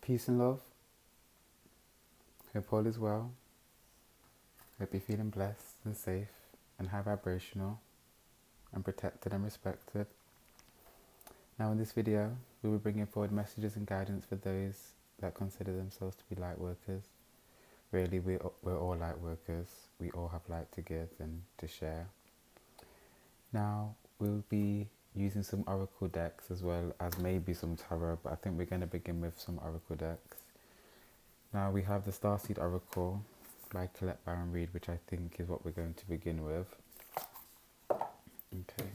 Peace and love. Hope all is well. Hope you're feeling blessed and safe and high vibrational and protected and respected. Now in this video, we will be bringing forward messages and guidance for those that consider themselves to be light workers. Really, we're all light workers. We all have light to give and to share. Now, we'll be using some oracle decks as well as maybe some tarot, but I think we're going to begin with some oracle decks. Now we have the Starseed Oracle by Colette Baron Reid, which I think is what we're going to begin with. Okay.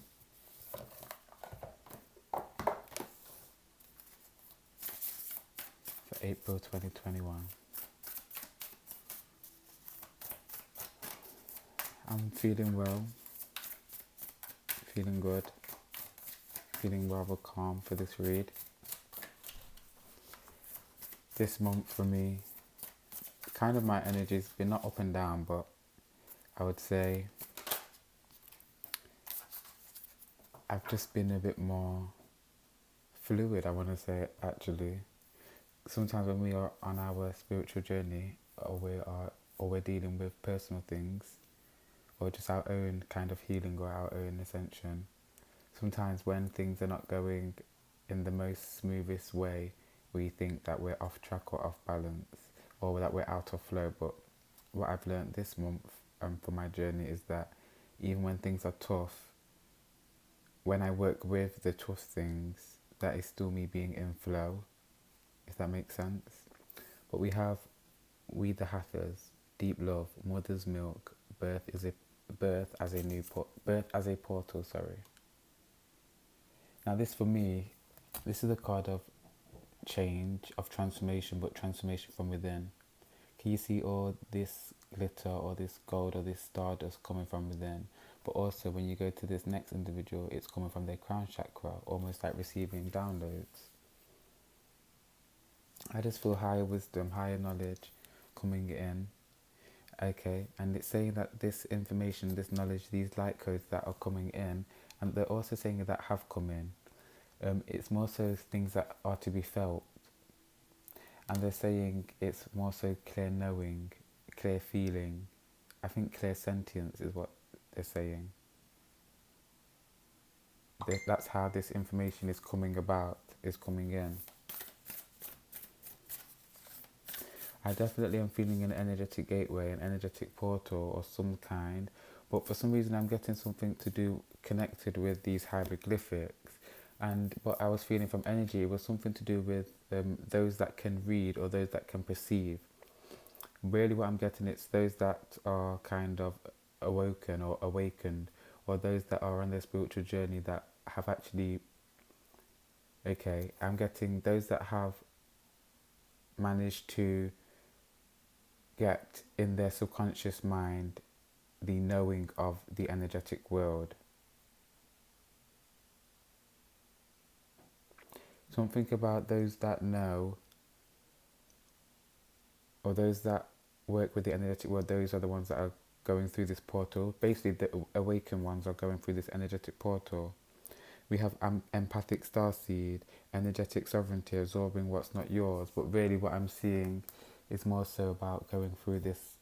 For April 2021. I'm feeling well, feeling good, feeling rather calm for this read. This month for me, kind of my energy's been not up and down, but I would say I've just been a bit more fluid, I want to say, actually. Sometimes when we are on our spiritual journey, or we're dealing with personal things, or just our own kind of healing or our own ascension, sometimes when things are not going in the most smoothest way, we think that we're off track or off balance, or that we're out of flow. But what I've learned this month for my journey is that even when things are tough, when I work with the tough things, that is still me being in flow, if that makes sense. But we have We the Hathers, Deep Love, Mother's Milk, Birth as a Portal. Now this for me, this is a card of change, of transformation, but transformation from within. Can you see all this glitter or this gold or this stardust coming from within? But also when you go to this next individual, it's coming from their crown chakra, almost like receiving downloads. I just feel higher wisdom, higher knowledge coming in. Okay, and it's saying that this information, this knowledge, these light codes that are coming in, and they're also saying that have come in. It's more so things that are to be felt. And they're saying it's more so clear knowing, clear feeling. I think clear sentience is what they're saying. That's how this information is coming about, is coming in. I definitely am feeling an energetic gateway, an energetic portal of some kind. But for some reason I'm getting something to do connected with these hieroglyphics. And what I was feeling from energy was something to do with those that can read or those that can perceive. Really what I'm getting, it's those that are kind of awoken or awakened, or those that are on their spiritual journey that have actually, okay, I'm getting those that have managed to get in their subconscious mind the knowing of the energetic world. Something about those that know, or those that work with the energetic world, those are the ones that are going through this portal. Basically, the awakened ones are going through this energetic portal. We have empathic starseed, energetic sovereignty, absorbing what's not yours. But really what I'm seeing is more so about going through this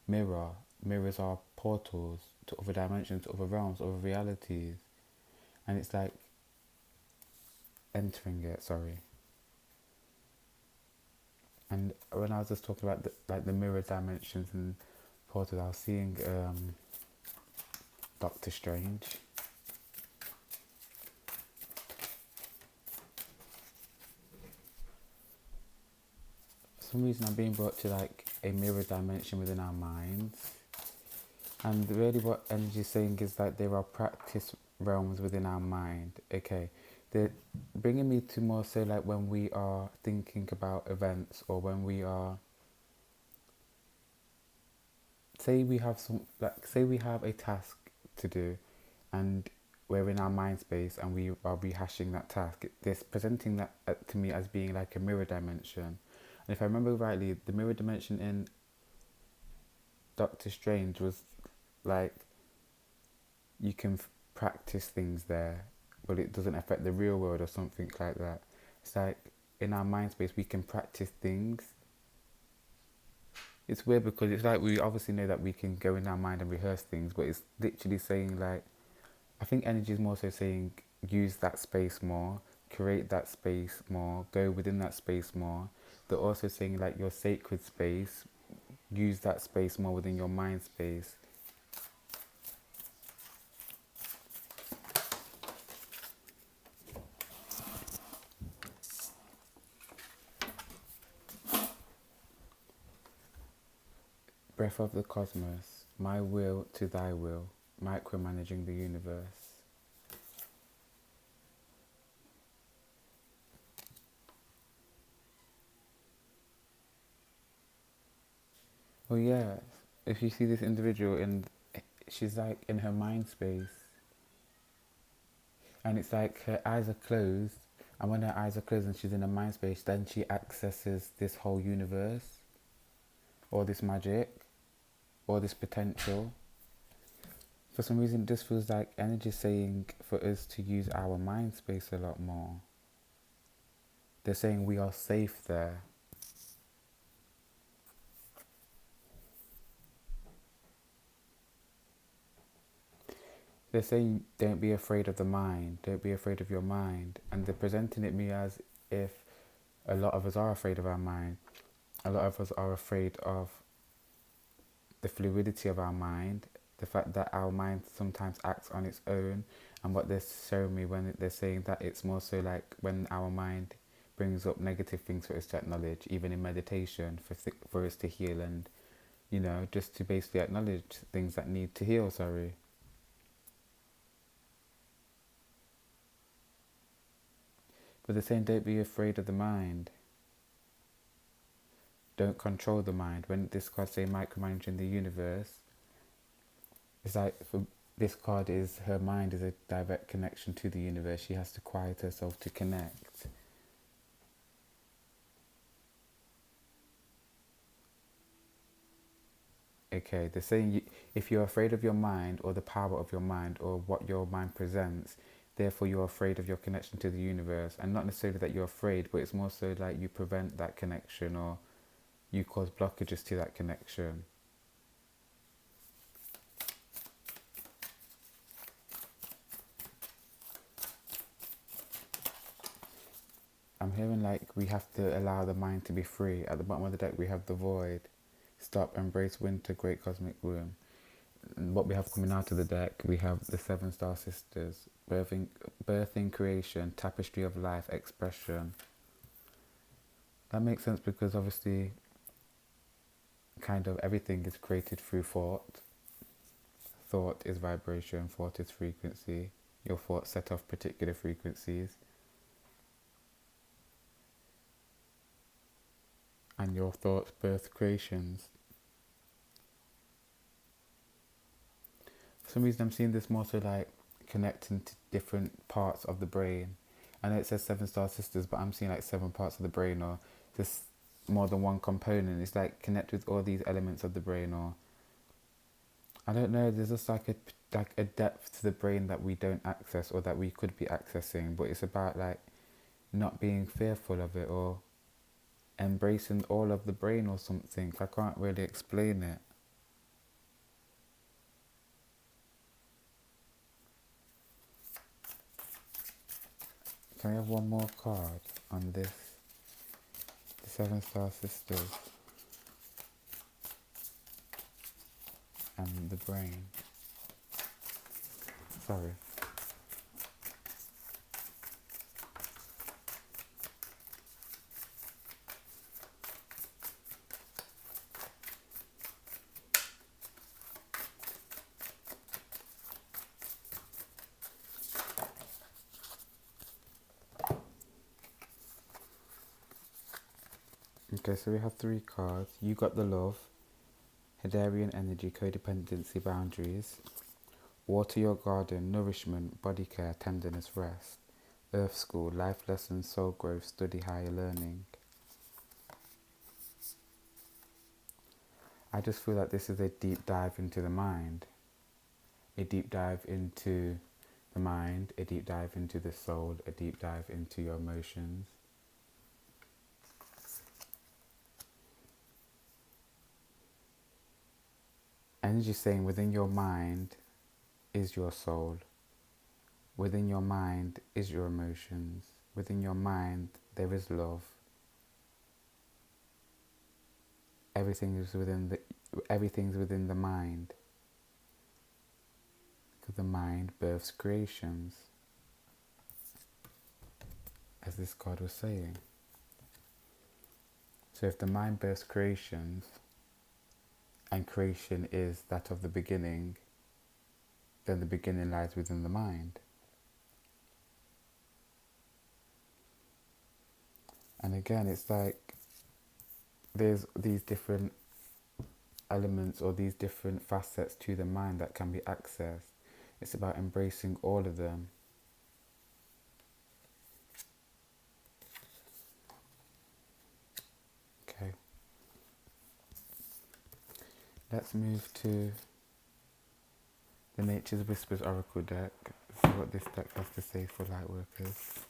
mirror. Mirrors are portals to other dimensions, to other realms, other realities. And it's like entering it, And when I was just talking about the mirror dimensions and portals, I was seeing Doctor Strange. For some reason I'm being brought to like a mirror dimension within our minds. And really what energy is saying is that there are practice realms within our mind. Okay, they're bringing me to more so like when we are thinking about events, or when we are, say we have a task to do, and we're in our mind space and we are rehashing that task. This presenting that to me as being like a mirror dimension. And if I remember rightly, the mirror dimension in Doctor Strange was like you can practice things there, but it doesn't affect the real world or something like that. It's like in our mind space we can practice things. It's weird because it's like we obviously know that we can go in our mind and rehearse things, but it's literally saying like, I think energy is more so saying use that space more, create that space more, go within that space more. They're also saying like your sacred space, use that space more within your mind space. Breath of the cosmos, my will to thy will, micromanaging the universe. Well, yeah, if you see this individual and she's like in her mind space, and it's like her eyes are closed, and when her eyes are closed and she's in a mind space, then she accesses this whole universe, or this magic, or this potential. For some reason, this feels like energy saying for us to use our mind space a lot more. They're saying we are safe there. They're saying don't be afraid of the mind, don't be afraid of your mind. And they're presenting it me as if a lot of us are afraid of our mind. A lot of us are afraid of the fluidity of our mind, the fact that our mind sometimes acts on its own, and what they're showing me when they're saying that it's more so like when our mind brings up negative things for us to acknowledge, even in meditation, for us to heal and, you know, just to basically acknowledge things that need to heal, sorry. But they're saying don't be afraid of the mind. Don't control the mind. When this card say micromanaging the universe, it's like for this card is her mind is a direct connection to the universe. She has to quiet herself to connect. Okay, they're saying if you're afraid of your mind or the power of your mind or what your mind presents, therefore you're afraid of your connection to the universe. And not necessarily that you're afraid, but it's more so like you prevent that connection or you cause blockages to that connection. I'm hearing like we have to allow the mind to be free. At the bottom of the deck we have the void. Stop, embrace winter, great cosmic womb. And what we have coming out of the deck, we have the seven star sisters, birthing creation, tapestry of life, expression. That makes sense because obviously kind of everything is created through thought. Thought is vibration, thought is frequency. Your thoughts set off particular frequencies. And your thoughts birth creations. For some reason I'm seeing this more so like connecting to different parts of the brain. I know it says seven star sisters, but I'm seeing like 7 parts of the brain or just more than one component. It's like connect with all these elements of the brain, or I don't know, there's just like a depth to the brain that we don't access or that we could be accessing, but it's about like not being fearful of it or embracing all of the brain or something. I can't really explain it. Can I have one more card on this? The seven star sisters and the brain. Sorry. Okay, so we have 3 cards. You got the love, Hedarian energy, codependency, boundaries. Water your garden, nourishment, body care, tenderness, rest. Earth school, life lessons, soul growth, study, higher learning. I just feel like this is a deep dive into the mind. A deep dive into the mind, a deep dive into the soul, a deep dive into your emotions. energy saying within your mind is your soul. Within your mind is your emotions. Within your mind there is love. Everything's within the mind. Because the mind births creations, as this card was saying. So if the mind births creations, and creation is that of the beginning, then the beginning lies within the mind. And again, it's like there's these different elements or these different facets to the mind that can be accessed. It's about embracing all of them. Okay. Let's move to the Nature's Whispers Oracle deck. See what this deck has to say for Lightworkers.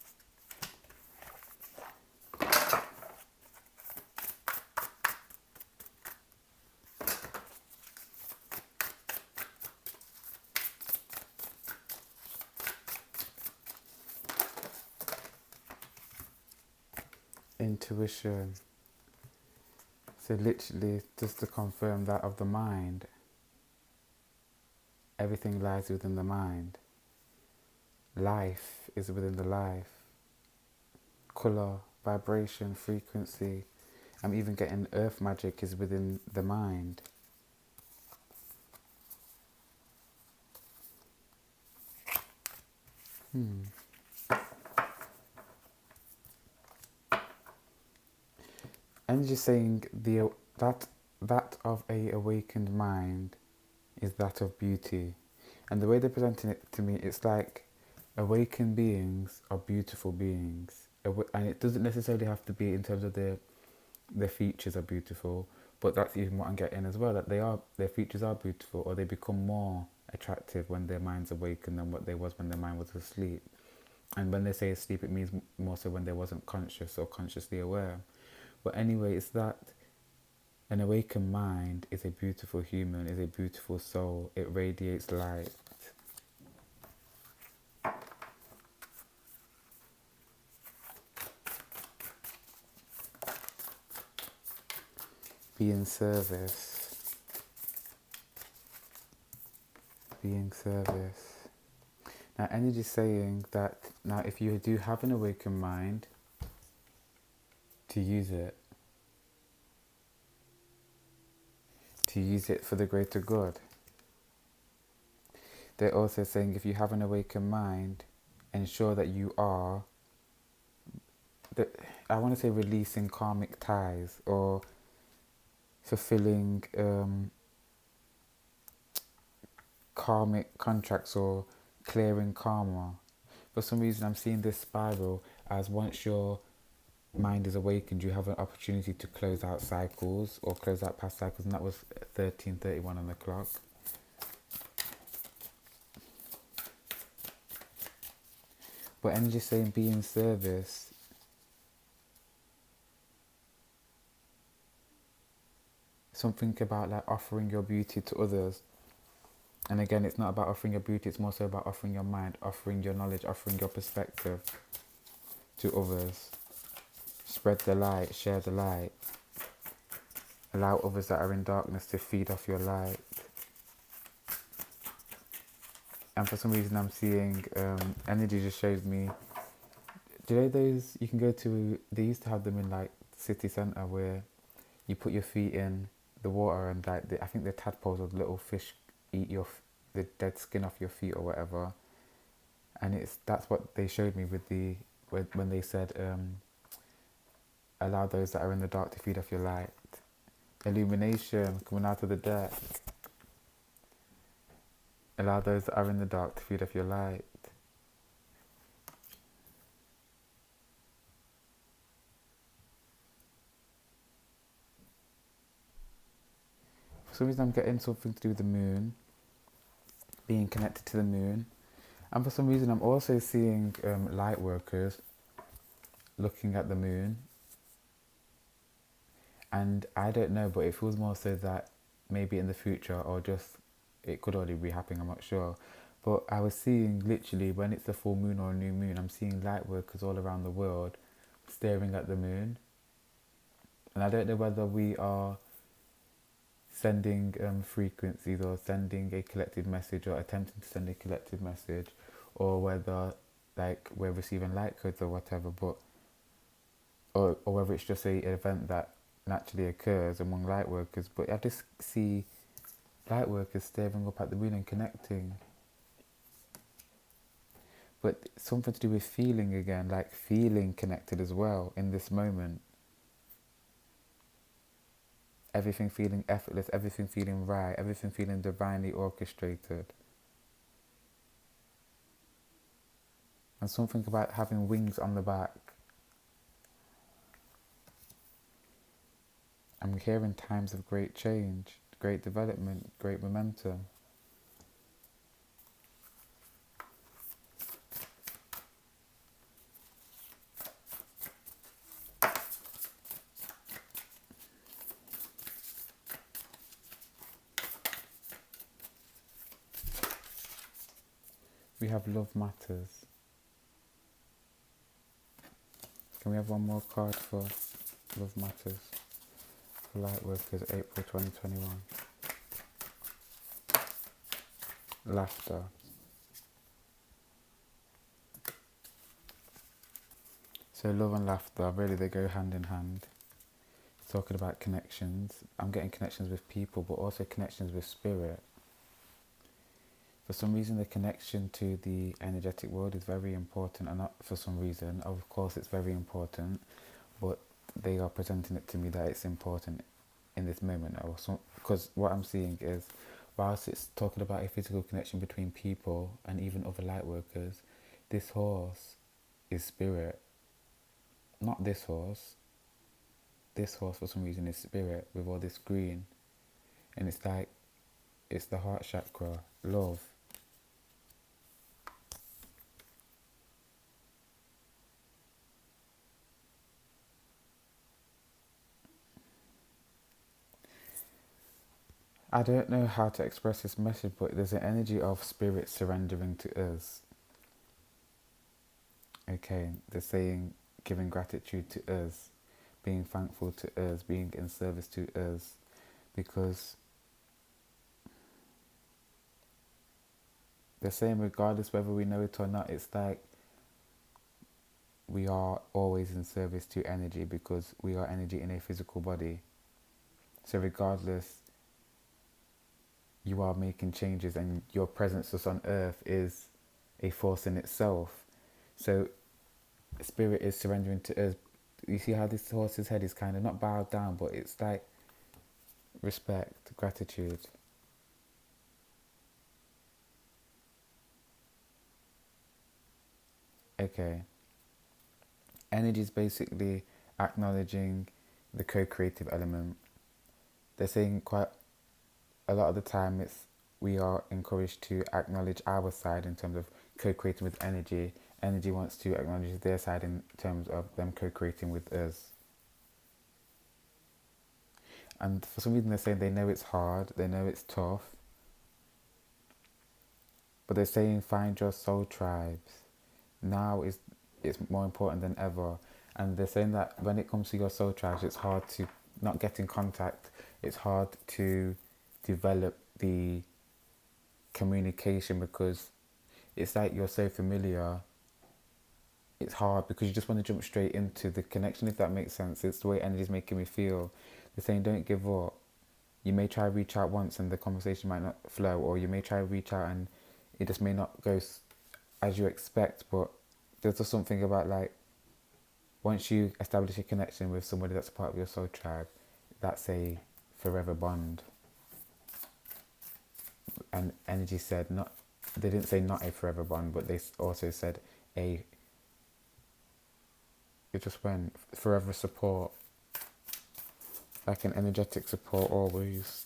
Intuition. So literally, just to confirm that of the mind, everything lies within the mind. Life is within the life. Colour, vibration, frequency. I'm even getting earth magic is within the mind. And just saying that of a awakened mind is that of beauty. And the way they're presenting it to me, it's like awakened beings are beautiful beings. And it doesn't necessarily have to be in terms of their features are beautiful, but that's even what I'm getting as well, that their features are beautiful, or they become more attractive when their mind's awakened than what they was when their mind was asleep. And when they say asleep, it means more so when they wasn't conscious or consciously aware. But anyway, it's that an awakened mind is a beautiful human, is a beautiful soul. It radiates light. Being service. Being service. Now, energy is saying that now if you do have an awakened mind, to use it. To use it for the greater good. They're also saying if you have an awakened mind, ensure that you are, I want to say releasing karmic ties or fulfilling karmic contracts or clearing karma. For some reason I'm seeing this spiral as once your mind is awakened, you have an opportunity to close out cycles or close out past cycles, and that was 13:31 on the clock. But energy saying be in service. Something about like offering your beauty to others. And again, it's not about offering your beauty, it's more so about offering your mind, offering your knowledge, offering your perspective to others. Spread the light, share the light. Allow others that are in darkness to feed off your light. And for some reason I'm seeing energy just shows me, do you know those you can go to, they used to have them in like city centre where you put your feet in the water and like I think the tadpoles or the little fish eat the dead skin off your feet or whatever. And that's what they showed me with when they said allow those that are in the dark to feed off your light. Illumination coming out of the deck. Allow those that are in the dark to feed off your light. For some reason I'm getting something to do with the moon. Being connected to the moon. And for some reason I'm also seeing light workers looking at the moon. And I don't know, but it feels more so that maybe in the future, or just it could already be happening, I'm not sure. But I was seeing literally when it's a full moon or a new moon, I'm seeing light workers all around the world staring at the moon. And I don't know whether we are sending frequencies or sending a collective message or attempting to send a collective message, or whether like we're receiving light codes or whatever, but or whether it's just an event that naturally occurs among light workers. But I just see light workers staring up at the moon and connecting. But something to do with feeling again, like feeling connected as well in this moment. Everything feeling effortless, everything feeling right, everything feeling divinely orchestrated. And something about having wings on the back. I'm hearing times of great change, great development, great momentum. We have love matters. Can we have one more card for love matters? For LightWorkers, April 2021. Laughter. So love and laughter, really they go hand in hand. Talking about connections. I'm getting connections with people, but also connections with spirit. For some reason, the connection to the energetic world is very important, and not for some reason. Of course, it's very important, but they are presenting it to me that it's important in this moment. Because what I'm seeing is, whilst it's talking about a physical connection between people and even other light workers, this horse is spirit. Not this horse. This horse, for some reason, is spirit with all this green. And it's like, it's the heart chakra, love. I don't know how to express this message, but there's an energy of spirit surrendering to us. Okay, they're saying giving gratitude to us, being thankful to us, being in service to us, because they're saying regardless whether we know it or not, it's like we are always in service to energy because we are energy in a physical body. So regardless, you are making changes, and your presence just on earth is a force in itself. So spirit is surrendering to us. You see how this horse's head is kind of not bowed down, but it's like respect, gratitude. Okay. Energy is basically acknowledging the co-creative element. They're saying quite a lot of the time we are encouraged to acknowledge our side in terms of co-creating with energy. Energy wants to acknowledge their side in terms of them co-creating with us. And for some reason they're saying they know it's hard, they know it's tough, but they're saying find your soul tribes. Now it's more important than ever. And they're saying that when it comes to your soul tribes, it's hard to not get in contact. It's hard to develop the communication because it's like you're so familiar. It's hard because you just want to jump straight into the connection, if that makes sense. It's the way energy's making me feel. They're saying don't give up. You may try to reach out once and the conversation might not flow, or you may try to reach out and it just may not go as you expect, but there's just something about like once you establish a connection with somebody that's part of your soul tribe, that's a forever bond. And energy said not, they didn't say not a forever bond, but they also said it just went forever support, like an energetic support always.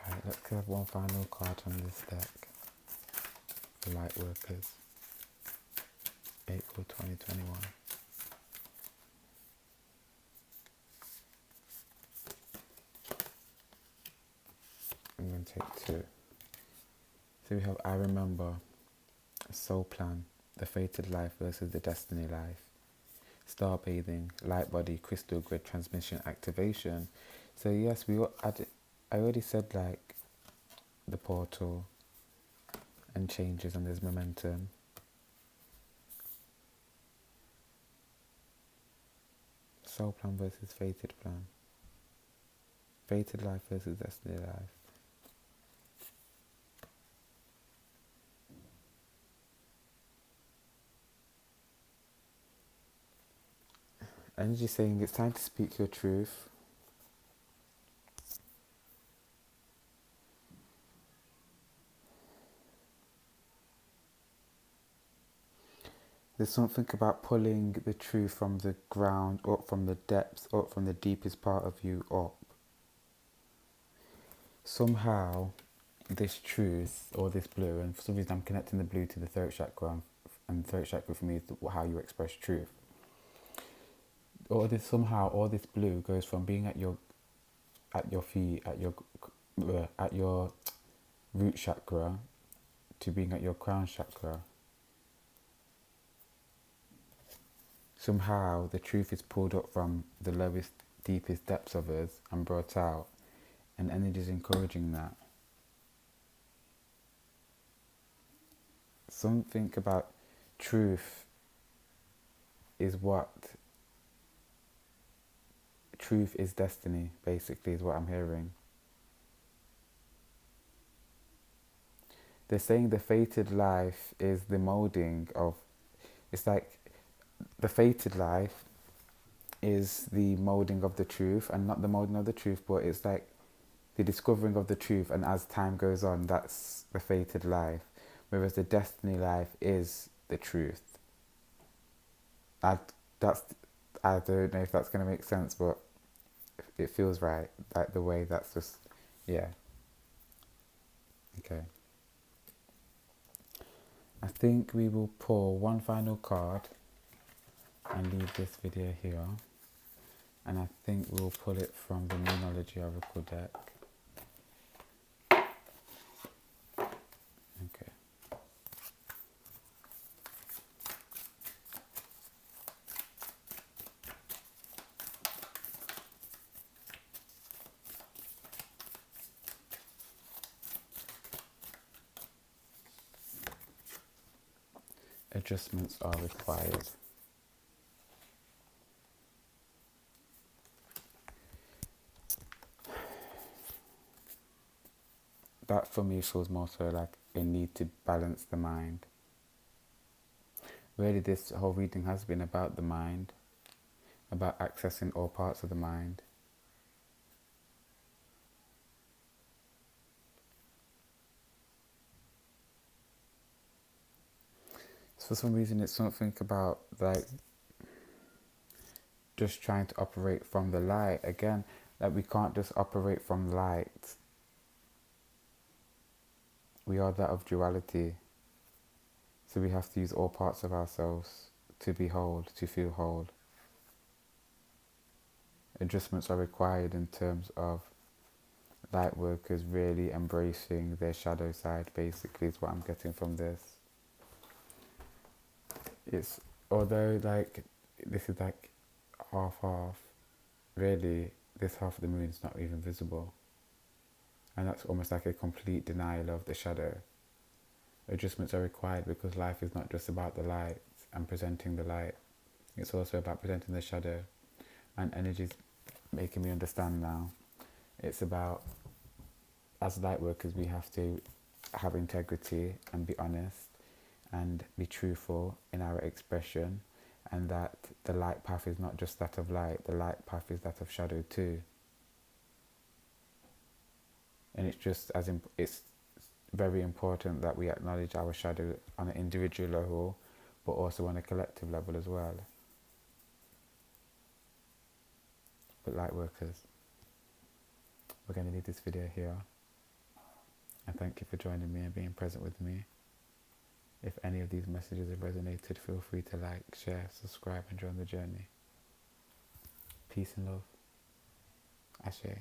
Right, let's have one final card on this deck for LightWorkers, April 2021. and take 2. So we have I remember, soul plan, the fated life versus the destiny life, star bathing, light body, crystal grid transmission activation. So yes, I already said like the portal and changes and there's momentum. Soul plan versus fated plan. Fated life versus destiny life. Energy saying it's time to speak your truth. There's something about pulling the truth from the ground, up from the depths, up from the deepest part of you, up. Somehow, this truth, or this blue, and for some reason I'm connecting the blue to the throat chakra, and the throat chakra for me is how you express truth. Or this blue goes from being at your feet, at your root chakra, to being at your crown chakra. Somehow the truth is pulled up from the lowest, deepest depths of us and brought out, and energy is encouraging that. Something about truth is destiny, basically, is what I'm hearing. They're saying the fated life is the molding of, it's like the fated life is the molding of the truth, and not the molding of the truth, but it's like the discovering of the truth, and as time goes on, that's the fated life. Whereas the destiny life is the truth. I don't know if that's going to make sense, but it feels right. Like the way that's just, yeah. Okay. I think we will pull one final card and leave this video here. And I think we'll pull it from the Moonology Oracle deck. Okay. Adjustments are required. That for me feels more so like a need to balance the mind. Really, this whole reading has been about the mind, about accessing all parts of the mind. For some reason, it's something about like just trying to operate from the light. Again, like we can't just operate from light. We are that of duality. So we have to use all parts of ourselves to be whole, to feel whole. Adjustments are required in terms of light workers really embracing their shadow side, basically, is what I'm getting from this. It's, although like this is like half, really this half of the moon is not even visible. And that's almost like a complete denial of the shadow. Adjustments are required because life is not just about the light and presenting the light. It's also about presenting the shadow. And energy's making me understand now. It's about, as light workers, we have to have integrity and be honest and be truthful in our expression, and that the light path is not just that of light, the light path is that of shadow too. And it's just it's very important that we acknowledge our shadow on an individual level, but also on a collective level as well. But light workers, we're going to leave this video here. And thank you for joining me and being present with me. If any of these messages have resonated, feel free to like, share, subscribe and join the journey. Peace and love. Ashe.